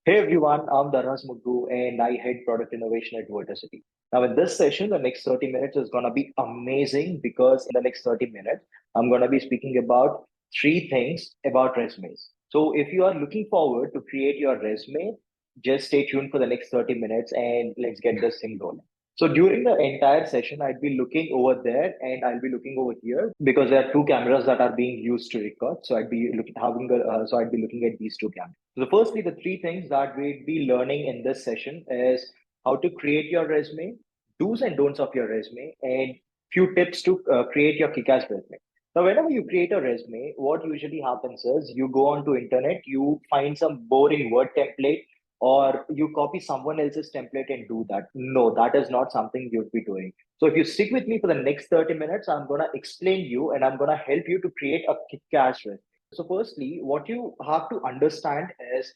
Hey everyone, I'm Darhas Muggu and I head product innovation at Vertocity. Now, in this session, the next 30 minutes is going to be amazing because in the next 30 minutes, I'm going to be speaking about three things about resumes. So, if you are looking forward to create your resume, just stay tuned for the next 30 minutes and let's get this thing rolling. So, during the entire session, I'd be looking over there and I'll be looking over here because there are two cameras that are being used to record. So, I'd be looking at these two cameras. So, firstly, the three things that we'd be learning in this session is how to create your resume, do's and don'ts of your resume, and few tips to create your kick-ass resume. Now, whenever you create a resume, what usually happens is you go onto internet, you find some boring word template, or you copy someone else's template and do that. No, that is not something you'd be doing. So if you stick with me for the next 30 minutes, I'm going to explain you and I'm going to help you to create a kick-ass resume. So, firstly, what you have to understand is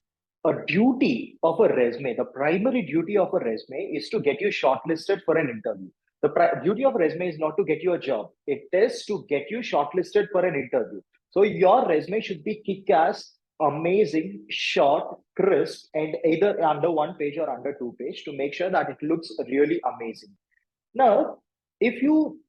a duty of a resume. The primary duty of a resume is to get you shortlisted for an interview. The duty of a resume is not to get you a job, it is to get you shortlisted for an interview. So, your resume should be kick ass, amazing, short, crisp, and either under one page or under two page to make sure that it looks really amazing. Now, if you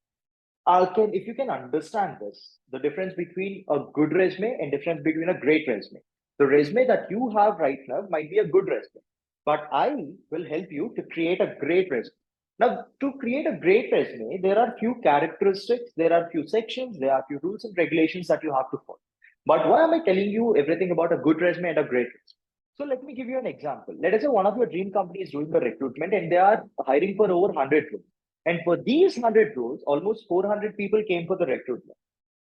if you can understand this, the difference between a good resume and difference between a great resume. The resume that you have right now might be a good resume, but I will help you to create a great resume. Now, to create a great resume, there are few characteristics, there are few sections, there are few rules and regulations that you have to follow. But why am I telling you everything about a good resume and a great resume? So let me give you an example. Let us say one of your dream companies doing the recruitment and they are hiring for over 100 roles. And for these 100 roles, almost 400 people came for the recruitment.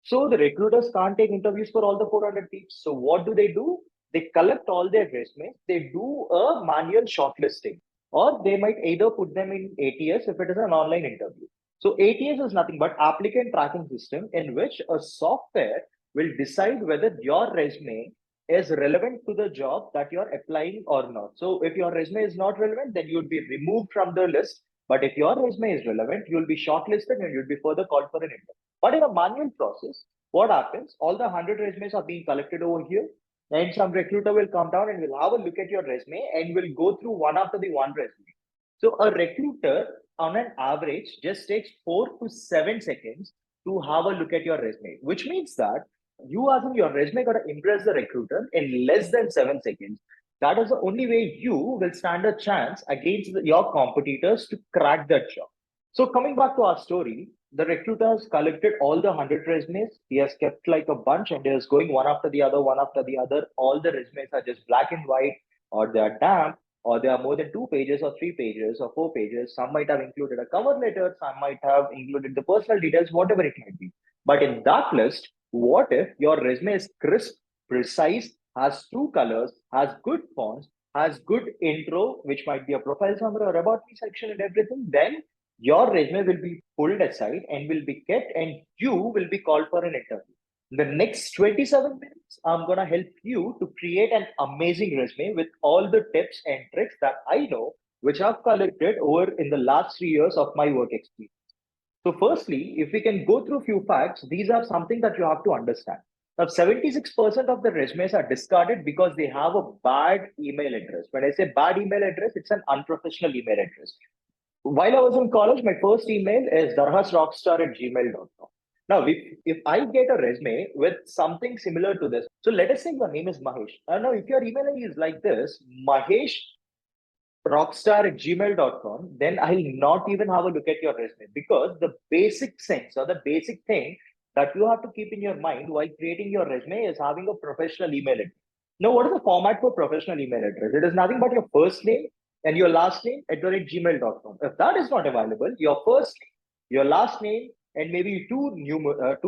So the recruiters can't take interviews for all the 400 people. So what do? They collect all their resumes, they do a manual shortlisting, or they might either put them in ATS if it is an online interview. So ATS is nothing but applicant tracking system in which a software will decide whether your resume is relevant to the job that you're applying or not. So if your resume is not relevant, then you would be removed from the list. But if your resume is relevant, you'll be shortlisted and you'll be further called for an interview. But in a manual process, what happens? All the 100 resumes are being collected over here, and some recruiter will come down and will have a look at your resume and will go through one after the one resume. So a recruiter, on an average, just takes 4 to 7 seconds to have a look at your resume, which means that you, as in your resume, got to impress the recruiter in less than 7 seconds. That is the only way you will stand a chance against your competitors to crack that job. So coming back to our story, the recruiter has collected all the 100 resumes. He has kept like a bunch and he is going one after the other, one after the other. All the resumes are just black and white, or they are damp, or they are more than 2 pages or 3 pages or 4 pages. Some might have included a cover letter, some might have included the personal details, whatever it might be. But in that list, what if your resume is crisp, precise, has true colors, has good fonts, has good intro, which might be a profile summary or about me section and everything? Then your resume will be pulled aside and will be kept, and you will be called for an interview. In the next 27 minutes, I'm going to help you to create an amazing resume with all the tips and tricks that I know, which I've collected over in the last 3 years of my work experience. So, firstly, if we can go through few facts, these are something that you have to understand. Now, 76% of the resumes are discarded because they have a bad email address. When I say bad email address, it's an unprofessional email address. While I was in college, my first email is darhasrockstar@gmail.com. Now, if I get a resume with something similar to this, so let us say your name is Mahesh. Now, if your email ID is like this, Mahesh rockstar@gmail.com, then I'll not even have a look at your resume because the basic sense or the basic thing that you have to keep in your mind while creating your resume is having a professional email address. Now, what is the format for professional email address? It is nothing but your first name and your last name at the rate gmail.com. If that is not available, your first name, your last name, and maybe two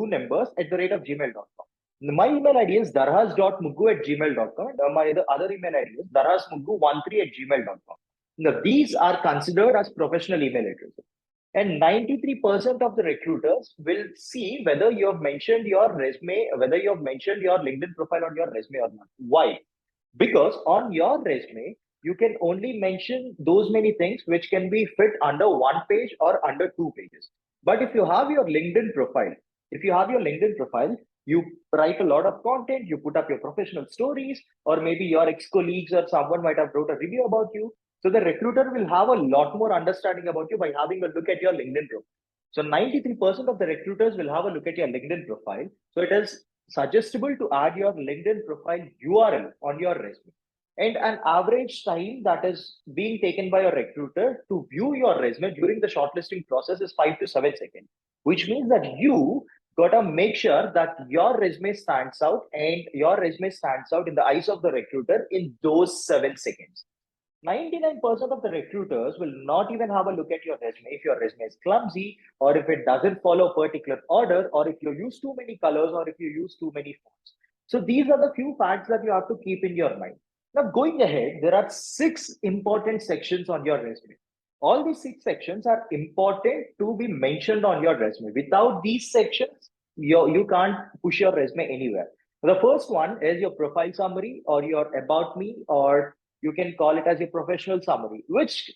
numbers at the rate of gmail.com. My email ID is darhas.muggu at gmail.com. And my other email ID is darhasmuggu13 at gmail.com. Now, these are considered as professional email addresses. And 93% of the recruiters will see whether you have mentioned your resume, whether you have mentioned your LinkedIn profile on your resume or not. Why? Because on your resume, you can only mention those many things which can be fit under one page or under 2 pages. But if you have your LinkedIn profile, You write a lot of content, you put up your professional stories, or maybe your ex-colleagues or someone might have wrote a review about you. So the recruiter will have a lot more understanding about you by having a look at your LinkedIn profile. So 93% of the recruiters will have a look at your LinkedIn profile. So it is suggestible to add your LinkedIn profile URL on your resume. And an average time that is being taken by a recruiter to view your resume during the shortlisting process is 5 to 7 seconds, which means that you gotta make sure that your resume stands out and your resume stands out in the eyes of the recruiter in those 7 seconds. 99% of the recruiters will not even have a look at your resume if your resume is clumsy, or if it doesn't follow a particular order, or if you use too many colors, or if you use too many fonts. So these are the few facts that you have to keep in your mind. Now, going ahead, there are 6 important sections on your resume. All these 6 sections are important to be mentioned on your resume. Without these sections, you can't push your resume anywhere. The first one is your profile summary, or your about me, or you can call it as a professional summary, which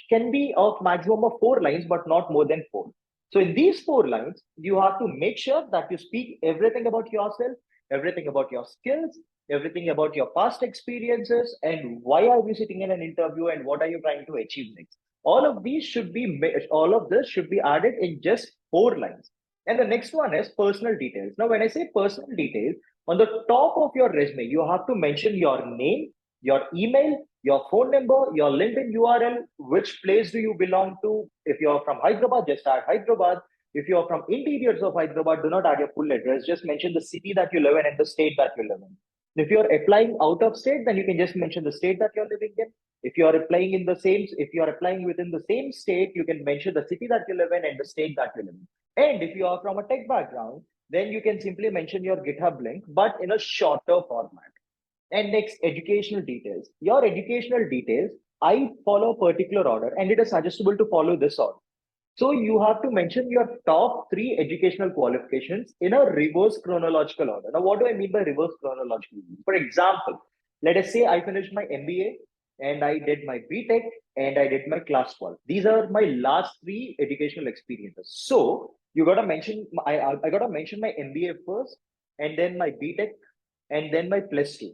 can be of maximum of 4 lines, but not more than 4. So in these 4 lines, you have to make sure that you speak everything about yourself, everything about your skills, everything about your past experiences, and why are you sitting in an interview, and what are you trying to achieve next. All of this should be added in just 4 lines. And the next one is personal details. Now, when I say personal details, on the top of your resume, you have to mention your name, your email, your phone number, your LinkedIn URL, which place do you belong to. If you're from Hyderabad, just add Hyderabad. If you're from interiors of Hyderabad, do not add your full address. Just mention the city that you live in and the state that you live in. If you're applying out of state, then you can just mention the state that you're living in. If you're applying within the same state, you can mention the city that you live in and the state that you live in. And if you are from a tech background, then you can simply mention your GitHub link, but in a shorter format. And next, educational details. Your educational details, I follow a particular order, and it is suggestible to follow this order. So you have to mention your top 3 educational qualifications in a reverse chronological order. Now, what do I mean by reverse chronological? For example, let us say I finished my MBA and I did my BTech and I did my class 12. These are my last 3 educational experiences. So you gotta mention I gotta mention my MBA first, and then my BTech, and then my plus 2.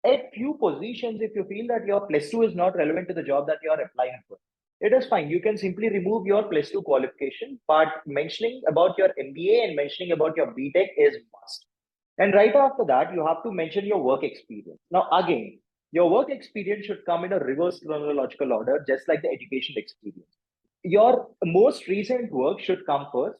At few positions, if you feel that your plus 2 is not relevant to the job that you are applying for, it is fine. You can simply remove your plus 2 qualification, but mentioning about your MBA and mentioning about your BTech is must. And right after that, you have to mention your work experience. Now, again, your work experience should come in a reverse chronological order, just like the education experience. Your most recent work should come first,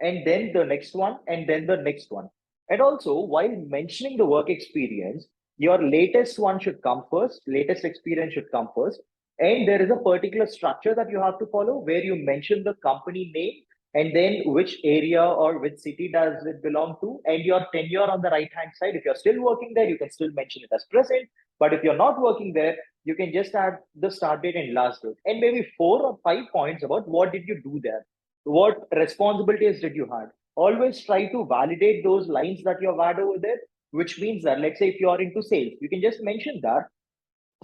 and then the next one, and then the next one. And also, while mentioning the work experience, your latest one should come first, latest experience should come first. And there is a particular structure that you have to follow where you mention the company name, and then which area or which city does it belong to, and your tenure on the right hand side. If you're still working there, you can still mention it as present. But if you're not working there, you can just add the start date and last date, and maybe 4 or 5 points about what did you do there, what responsibilities did you have. Always try to validate those lines that you've had over there, which means that, let's say if you are into sales, you can just mention that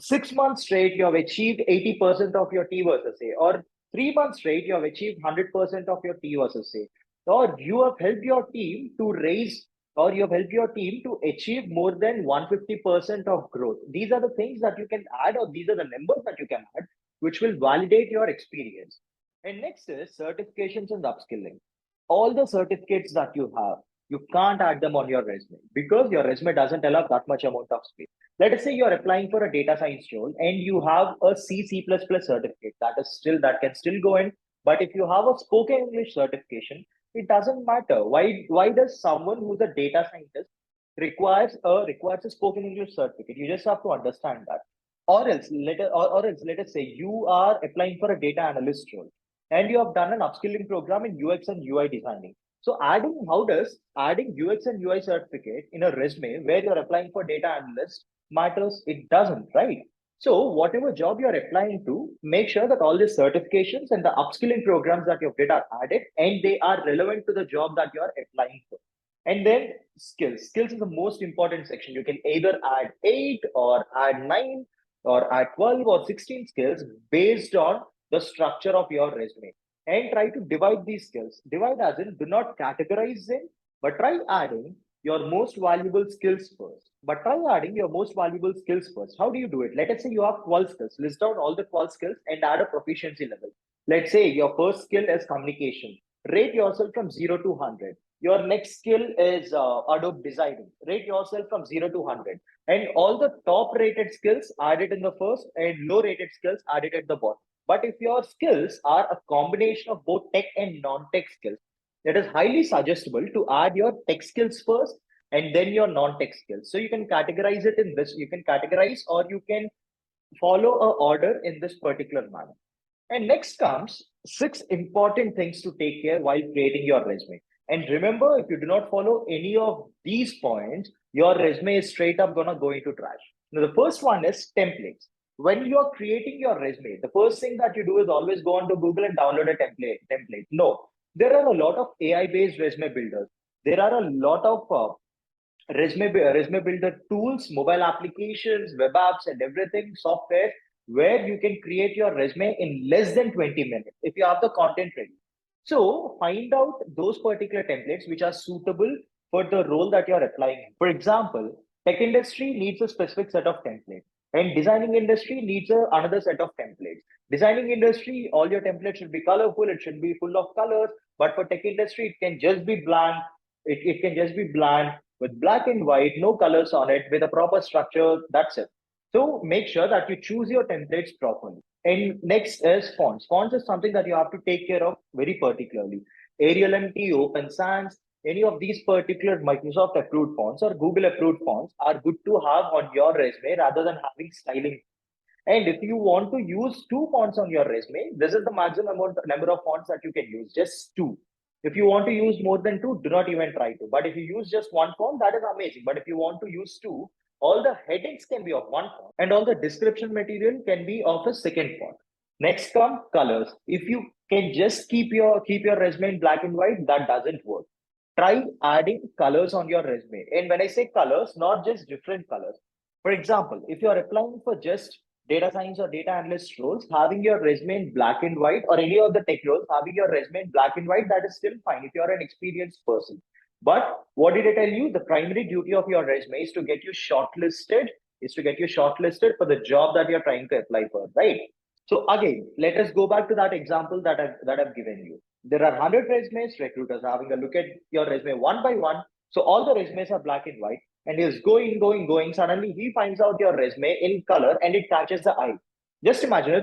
6 months straight you have achieved 80% of your T versus A, or 3 months straight you have achieved 100% of your T versus A, or you have helped your team to raise, or you have helped your team to achieve more than 150% of growth. These are the things that you can add, or these are the numbers that you can add, which will validate your experience. And next is certifications and upskilling. All the certificates that you have, you can't add them on your resume because your resume doesn't allow that much amount of space. Let us say you're applying for a data science role and you have a C++ certificate, that can still go in. But if you have a spoken English certification, it doesn't matter. Why does someone who's a data scientist requires a spoken English certificate? You just have to understand that. Or else let us say you are applying for a data analyst role and you have done an upskilling program in UX and UI designing. So how does adding UX and UI certificate in a resume where you're applying for data analyst matters? It doesn't, right? So whatever job you're applying to, make sure that all the certifications and the upskilling programs that you did are added and they are relevant to the job that you're applying for. And then skills. Skills is the most important section. You can either add 8 or add 9 or add 12 or 16 skills based on the structure of your resume, and try to divide these skills. Divide as in do not categorize them, but try adding your most valuable skills first. But try adding your most valuable skills first. How do you do it? Let us say you have 12 skills. List down all the 12 skills and add a proficiency level. Let's say your first skill is communication. Rate yourself from 0 to 100. Your next skill is Adobe designing. Rate yourself from 0 to 100. And all the top rated skills added in the first and low rated skills added at the bottom. But if your skills are a combination of both tech and non-tech skills, it is highly suggestible to add your tech skills first and then your non-tech skills. So you can categorize it in this, you can categorize or you can follow a order in this particular manner. And next comes 6 important things to take care while creating your resume. And remember, if you do not follow any of these points, your resume is straight up gonna go into trash. Now, the first one is templates. When you are creating your resume, the first thing that you do is always go onto Google and download a template. No, there are a lot of AI-based resume builders. There are a lot of resume builder tools, mobile applications, web apps, and everything, software, where you can create your resume in less than 20 minutes if you have the content ready. So find out those particular templates which are suitable for the role that you're applying. For example, tech industry needs a specific set of templates, and designing industry needs another set of templates. Designing industry, all your templates should be colorful, it should be full of colors, but for tech industry, it can just be blank. It can just be blank with black and white, no colors on it, with a proper structure. That's it. So make sure that you choose your templates properly. And next is fonts. Fonts is something that you have to take care of very particularly. Arial MT, Open Sans, any of these particular Microsoft approved fonts or Google approved fonts are good to have on your resume rather than having styling. And if you want to use 2 fonts on your resume, this is the maximum amount, number of fonts that you can use, just 2. If you want to use more than 2, do not even try to. But if you use just 1 font, that is amazing. But if you want to use 2, all the headings can be of 1 font and all the description material can be of a second font. Next come colors. If you can just keep your resume in black and white, that doesn't work. Try adding colors on your resume. And when I say colors, not just different colors. For example, if you are applying for just data science or data analyst roles, having your resume in black and white, or any of the tech roles, having your resume in black and white, that is still fine if you're an experienced person. But what did I tell you? The primary duty of your resume is to get you shortlisted for the job that you're trying to apply for, right? So again, let us go back to that example that I've given you. There are 100 resumes, recruiters having a look at your resume one by one. So all the resumes are black and white, and he's going. Suddenly he finds out your resume in color and it catches the eye. Just imagine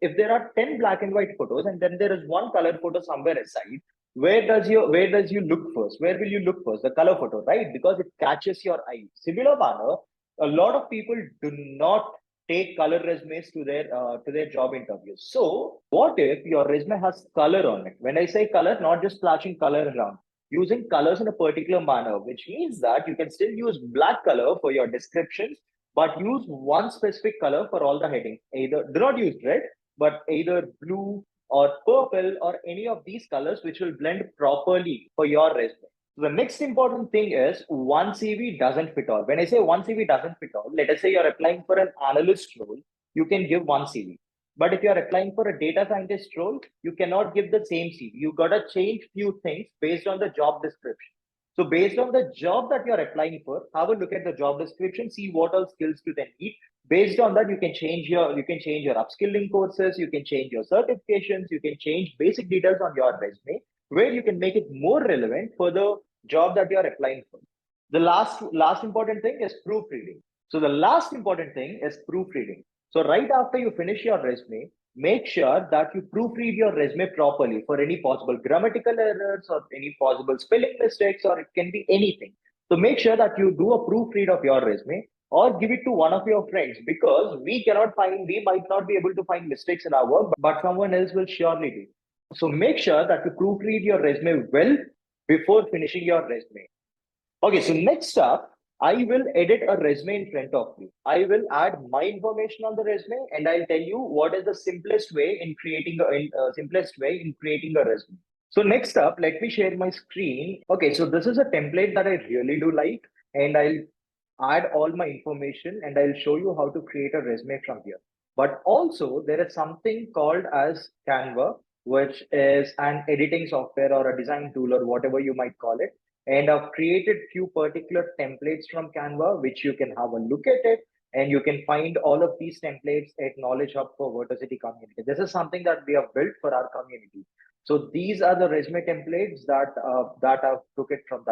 if there are 10 black and white photos and then there is one color photo somewhere aside. Where does you look first? Where will you look first? The color photo, right? Because it catches your eye. Similar manner, a lot of people do not take color resumes to their job interviews. So what if your resume has color on it? When I say color, not just splashing color around, using colors in a particular manner, which means that you can still use black color for your descriptions, but use one specific color for all the headings. Either do not use red, but either blue or purple or any of these colors which will blend properly for your resume. The next important thing is one CV doesn't fit all. When I say one CV doesn't fit all, let us say you're applying for an analyst role, you can give one CV. But if you're applying for a data scientist role, you cannot give the same CV. You gotta change few things based on the job description. So based on the job that you're applying for, have a look at the job description, see what all skills you then need. Based on that, you can change your upskilling courses, you can change your certifications, you can change basic details on your resume where you can make it more relevant for the job that you are applying for. The last important thing is proofreading. So the last important thing is proofreading. So right after you finish your resume, make sure that you proofread your resume properly for any possible grammatical errors or any possible spelling mistakes, or it can be anything. So make sure that you do a proofread of your resume or give it to one of your friends, because we might not be able to find mistakes in our work, but someone else will surely do. So make sure that you proofread your resume well before finishing your resume. Okay, so next up, I will edit a resume in front of you. I will add my information on the resume, and I'll tell you what is the simplest way in creating a resume. So next up, let me share my screen. Okay, so this is a template that I really do like, and I'll add all my information and I'll show you how to create a resume from here. But also there is something called as Canva, which is an editing software or a design tool or whatever you might call it. And I've created few particular templates from Canva, which you can have a look at it. And you can find all of these templates at Knowledge Hub for Vertocity community. This is something that we have built for our community. So these are the resume templates that I've took from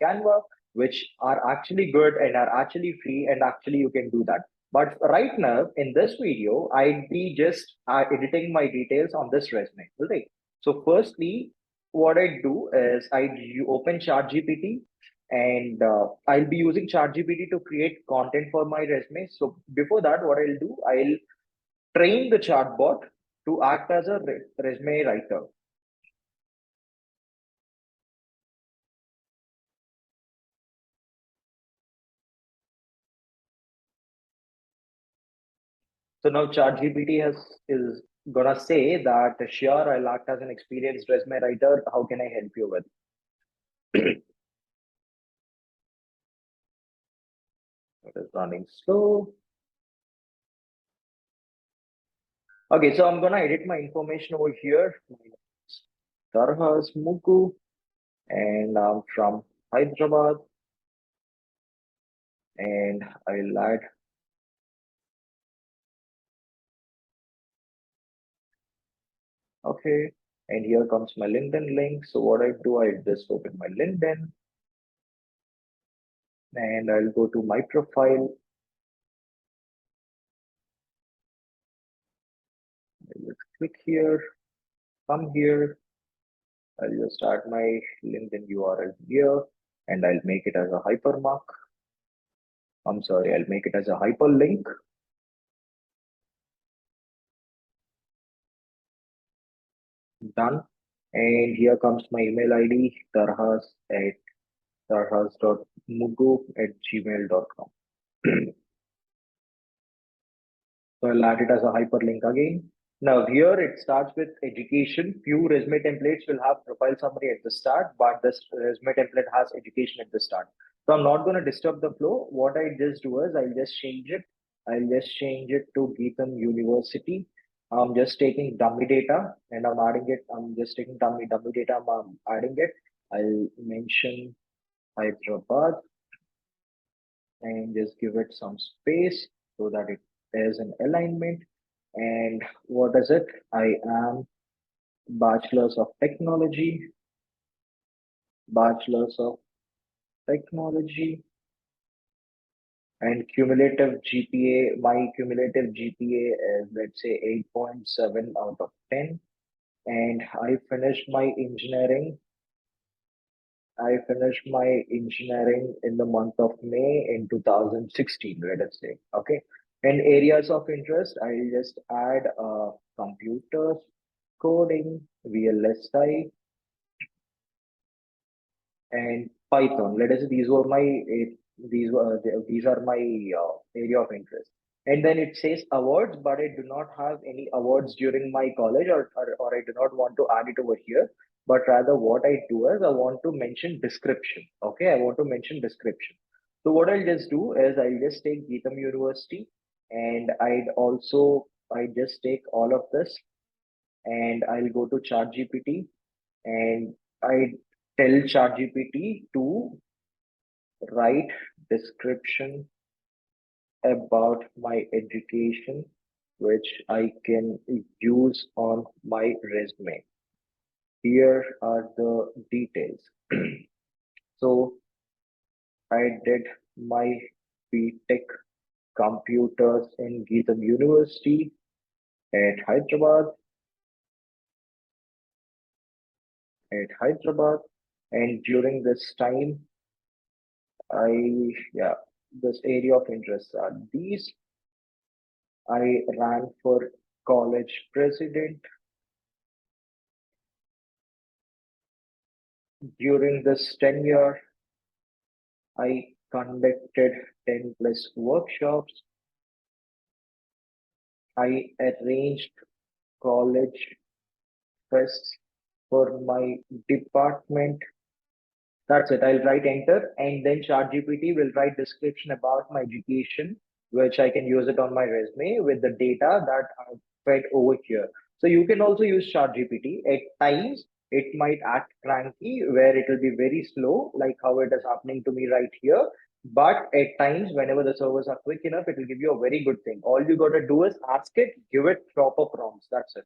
Canva, which are actually good and are actually free, and actually you can do that. But right now in this video, I'd be just editing my details on this resume. Right. So firstly, what I do is open ChatGPT, and I'll be using ChatGPT to create content for my resume. So before that, what I'll do, I'll train the chatbot to act as a resume writer. So now ChatGPT is gonna say that sure, I'll act as an experienced resume writer. How can I help you with? It is running slow. Okay, so I'm gonna edit my information over here. My name is Tarhas Muku, and I'm from Hyderabad, and I'll add. Okay, and here comes my LinkedIn link. So what I do, I just open my LinkedIn, and I'll go to my profile. I'll just click here, come here. I'll just add my LinkedIn URL here, and I'll make it as a hypermark. I'm sorry, I'll make it as a hyperlink. Done. And here comes my email ID, tarhas@gmail.com. So I'll add it as a hyperlink again. Now here it starts with education. Few resume templates will have profile summary at the start, but this resume template has education at the start. So I'm not going to disturb the flow. What I just do is I'll just change it. I'll just change it to Geetham University. I'm just taking dummy data and I'm adding it. I'm just taking dummy data. I'm adding it. I'll mention Hyderabad and just give it some space so that it is an alignment. And what is it? I am Bachelor's of Technology, Bachelor's of Technology, and cumulative GPA. My cumulative GPA is, let's say, 8.7 out of 10. And I finished my engineering in the month of May in 2016, let us say. Okay. And areas of interest, I'll just add computers, coding, VLSI, and Python. Let us say these are my area of interest. And then it says awards, but I do not have any awards during my college, or I do not want to add it over here. But rather, what I do is I want to mention description. Okay, I want to mention description. So what I'll just do is I'll just take Geetham University, and I just take all of this, and I'll go to ChatGPT, and I tell ChatGPT to write description about my education, which I can use on my resume. Here are the details. So I did my BTech computers in Geetham University at Hyderabad, and during this time, yeah, this area of interest are these. I ran for college president. During this tenure, I conducted 10 plus workshops. I arranged college fests for my department. That's it. I'll write enter, and then ChatGPT will write description about my education, which I can use it on my resume with the data that I've fed over here. So you can also use ChatGPT at times. it might act cranky where it will be very slow, like how it is happening to me right here. But at times, whenever the servers are quick enough, it will give you a very good thing. All you got to do is ask it, give it proper prompts. That's it.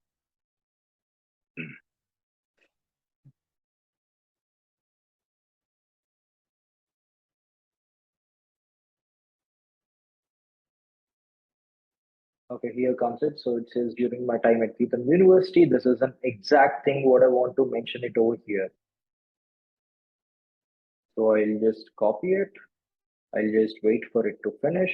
Okay, here comes it. So it says during my time at Keaton University, this is an exact thing what I want to mention it over here. So I'll just copy it. I'll just wait for it to finish.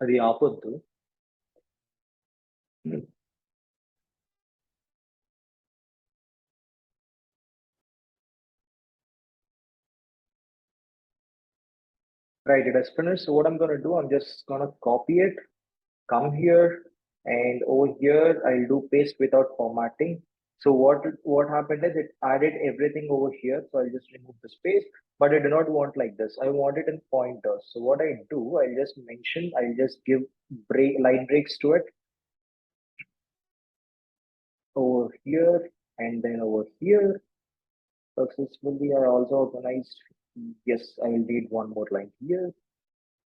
అది ఆపొద్దు. Right, it has finished. So what I'm gonna do, I'm just gonna copy it, come here, and over here I'll do paste without formatting. So what happened is it added everything over here. So I'll just remove the space, but I do not want like this. I want it in pointers. So what I do, I'll just mention, I'll just give line breaks to it over here and then over here. Successfully, I also organized. Yes, I will need one more line here,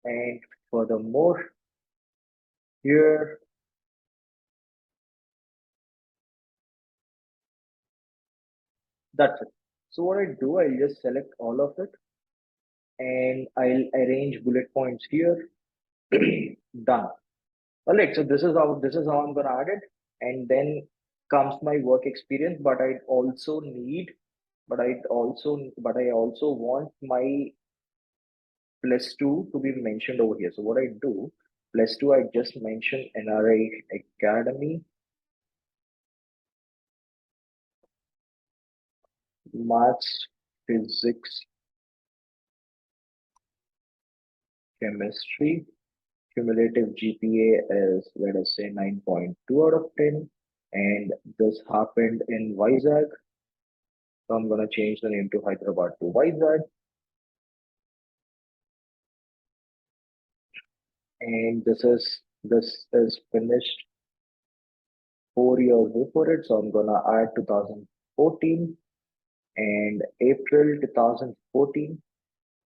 and furthermore here. That's it. So what I do, I'll just select all of it and I'll arrange bullet points here. Done. All right. So this is how I'm gonna add it. And then comes my work experience, but I also want my plus two to be mentioned over here. So what I do, plus two, I just mention NRI Academy, Maths, Physics, Chemistry. Cumulative GPA is, let us say, 9.2 out of 10. And this happened in Vizag. So I'm going to change the name to Hyderabad to Vizag. And this is finished 4 years before it. So I'm going to add 2014 and April 2014.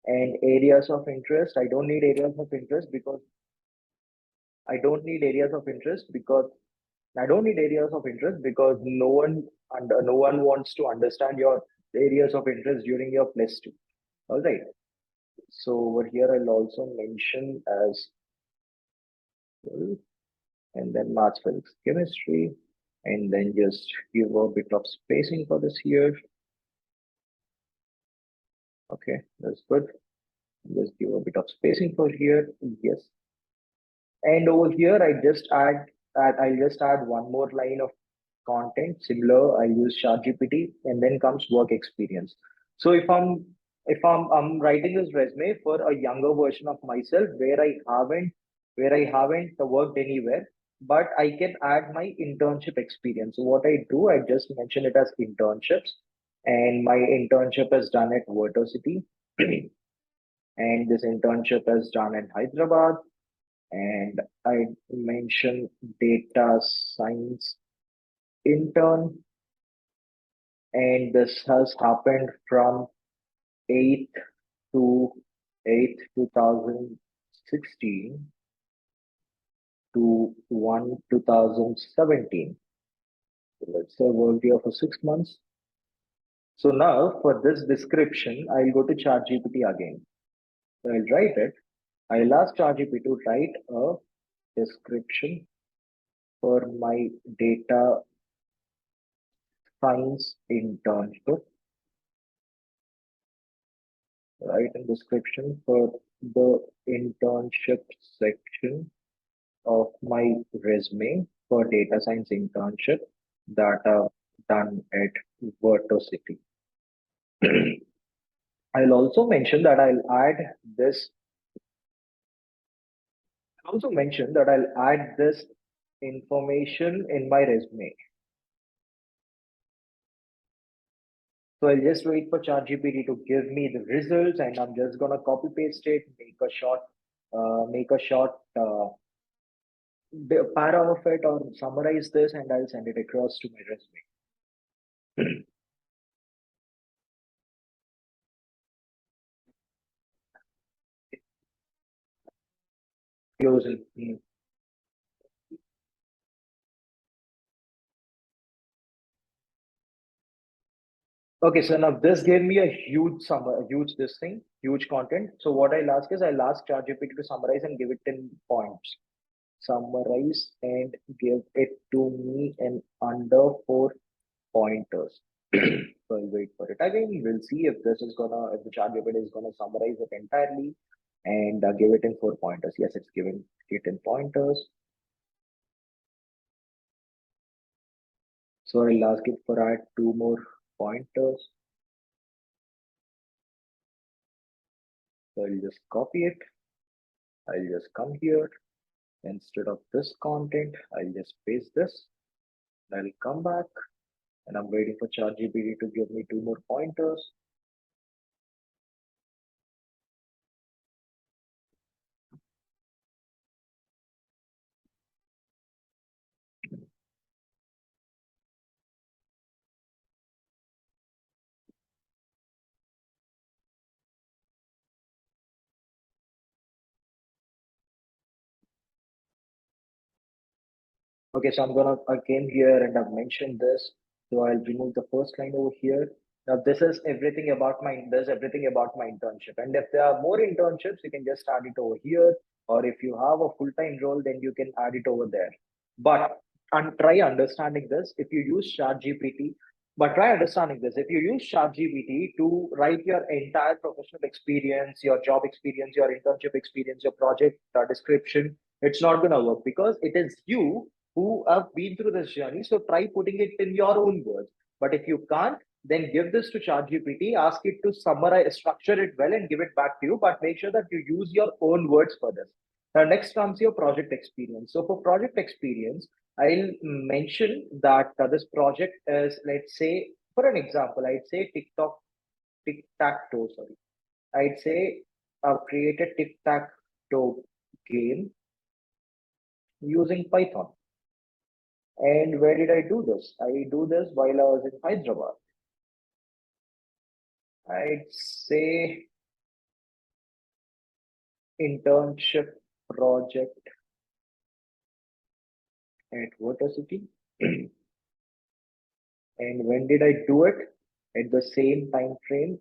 And areas of interest, I don't need areas of interest because I don't need areas of interest because I don't need areas of interest because no one wants to understand your areas of interest during your plus two. All right. So over here I'll also mention as well, and then maths, physics, chemistry, and then just give a bit of spacing for this here. Okay, that's good. Just give a bit of spacing for here. Yes. And over here I'll just add one more line of content similar. I use ChatGPT, and then comes work experience. So if I'm writing this resume for a younger version of myself where I haven't worked anywhere, but I can add my internship experience. So what I do, I just mention it as internships, and my internship is done at Vertocity, and this internship is done in Hyderabad, and I mention data science intern, and this has happened from 8th to 8th 2016 to 1 2017. So let's say worked here for 6 months. So now for this description, I'll go to ChatGPT again. So I'll write it. I'll ask ChatGPT to write a description for my data science internship. Write a description for the internship section of my resume for data science internship that I've done at Vertocity. I'll also mention that this. I'll also mention that I'll add this information in my resume. So I'll just wait for ChatGPT to give me the results, and I'm just gonna copy paste it, make a short para of it, or summarize this, and I'll send it across to my resume. Using. Okay, so now this gave me a huge summer, a huge this thing, huge content. So what I'll ask ChatGPT to summarize and give it in points. Summarize and give it to me in under 4 pointers. So I'll wait for it. Again, we'll see if the ChatGPT is gonna summarize it entirely and give it in 4 pointers. Yes, it's giving it in pointers. So I'll ask it for add 2 more pointers. So I'll just copy it. I'll just come here. Instead of this content, I'll just paste this. I'll come back and I'm waiting for ChatGPT to give me 2 more pointers. Okay, so I'm gonna again here and I've mentioned this. So I'll remove the first line over here. Now this is everything about my internship. And if there are more internships, you can just add it over here. Or if you have a full-time role, then you can add it over there. But and try understanding this. If you use ChatGPT, but try understanding this. If you use ChatGPT to write your entire professional experience, your job experience, your internship experience, your project description, it's not gonna work because it is you who have been through this journey. So try putting it in your own words. But if you can't, then give this to ChatGPT, ask it to summarize, structure it well, and give it back to you. But make sure that you use your own words for this. Now, next comes your project experience. So for project experience, I'll mention that this project is, let's say, for an example, I'd say tic tac toe. Sorry, I'd say I've created tic tac toe game using Python. And where did I do this? I do this while I was in Hyderabad. I'd say internship project at Vertocity. And when did I do it? At the same time frame,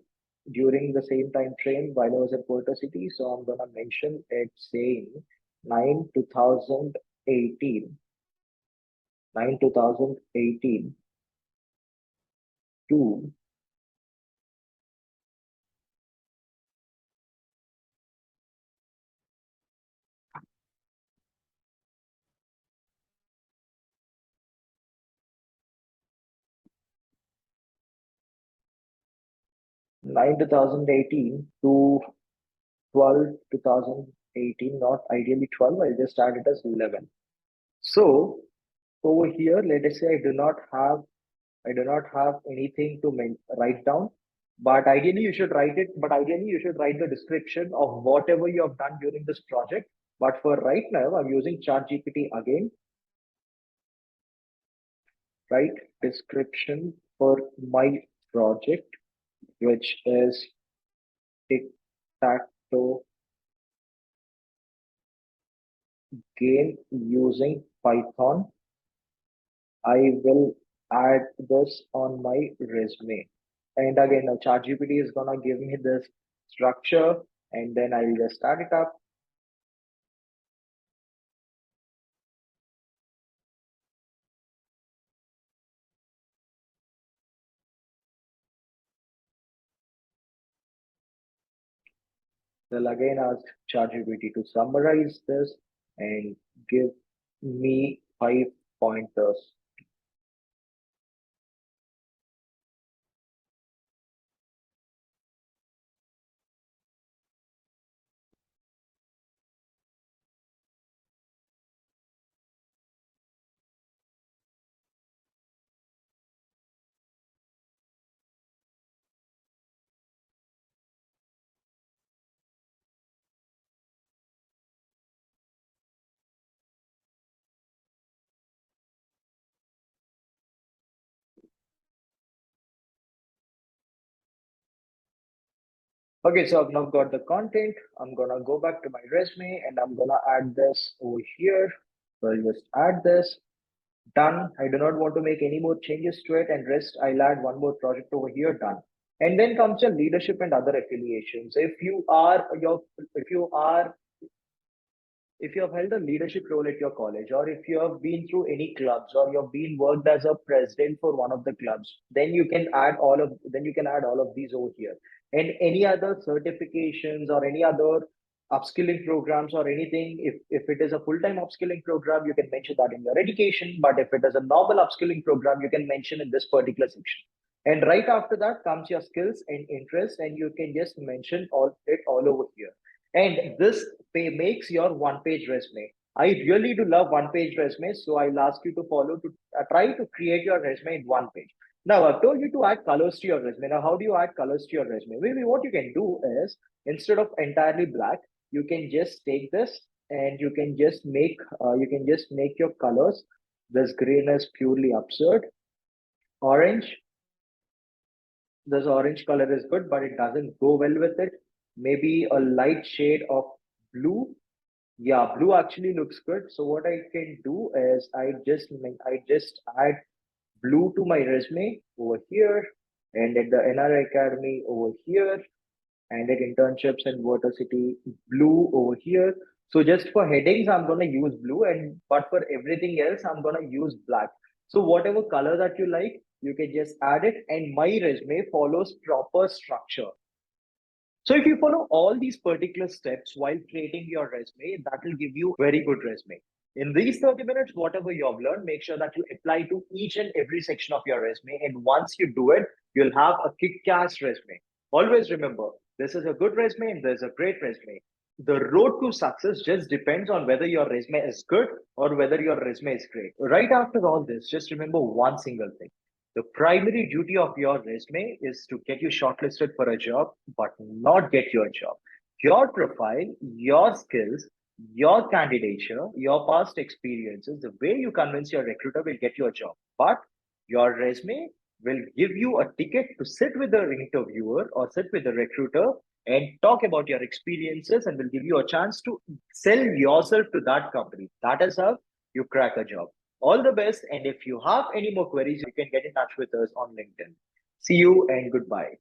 during the same time frame while I was at Vertocity. So I'm gonna mention it saying 9 2018, 9 2018 to 9 2018 to 12 2018, not ideally 12, I'll just start it as 11. So over here, let us say I do not have anything to write down, but ideally you should write it. But ideally you should write the description of whatever you have done during this project. But for right now, I'm using ChatGPT again. Write description for my project, which is tic tac toe game using Python. I will add this on my resume. And again, now ChatGPT is gonna give me this structure, and then I'll just start it up. They'll again ask ChatGPT to summarize this and give me 5 pointers. Okay, so I've now got the content. I'm gonna go back to my resume and I'm gonna add this over here. So I'll just add this. Done. I do not want to make any more changes to it, and rest I'll add one more project over here. Done. And then comes your leadership and other affiliations. If you have held a leadership role at your college, or if you have been through any clubs, or you've been worked as a president for one of the clubs, then you can add all of these over here. And any other certifications or any other upskilling programs or anything, if it is a full-time upskilling program, you can mention that in your education. But if it is a normal upskilling program, you can mention in this particular section. And right after that comes your skills and interest, and you can just mention all over here. And this makes your one-page resume. I really do love one-page resumes, so I'll ask you to try to create your resume in one page. Now, I've told you to add colors to your resume. Now, how do you add colors to your resume? Maybe what you can do is, instead of entirely black, you can just take this and you can just make your colors. This green is purely absurd. Orange, this orange color is good, but it doesn't go well with it. Maybe a light shade of blue. Yeah, blue actually looks good. So what I can do is I just add blue to my resume over here, and at the NRI Academy over here, and at internships and Vertocity blue over here. So just for headings, I'm gonna use blue, and but for everything else, I'm gonna use black. So whatever color that you like, you can just add it, and my resume follows proper structure. So if you follow all these particular steps while creating your resume, that will give you very good resume. In these 30 minutes, whatever you have learned, make sure that you apply to each and every section of your resume. And once you do it, you'll have a kick-ass resume. Always remember, this is a good resume and there's a great resume. The road to success just depends on whether your resume is good or whether your resume is great. Right after all this, just remember one single thing. The primary duty of your resume is to get you shortlisted for a job, but not get your job. Your profile, your skills, your candidature, your past experiences, the way you convince your recruiter will get you a job. But your resume will give you a ticket to sit with the interviewer or sit with the recruiter and talk about your experiences, and will give you a chance to sell yourself to that company. That is how you crack a job. All the best. And if you have any more queries, you can get in touch with us on LinkedIn. See you and goodbye.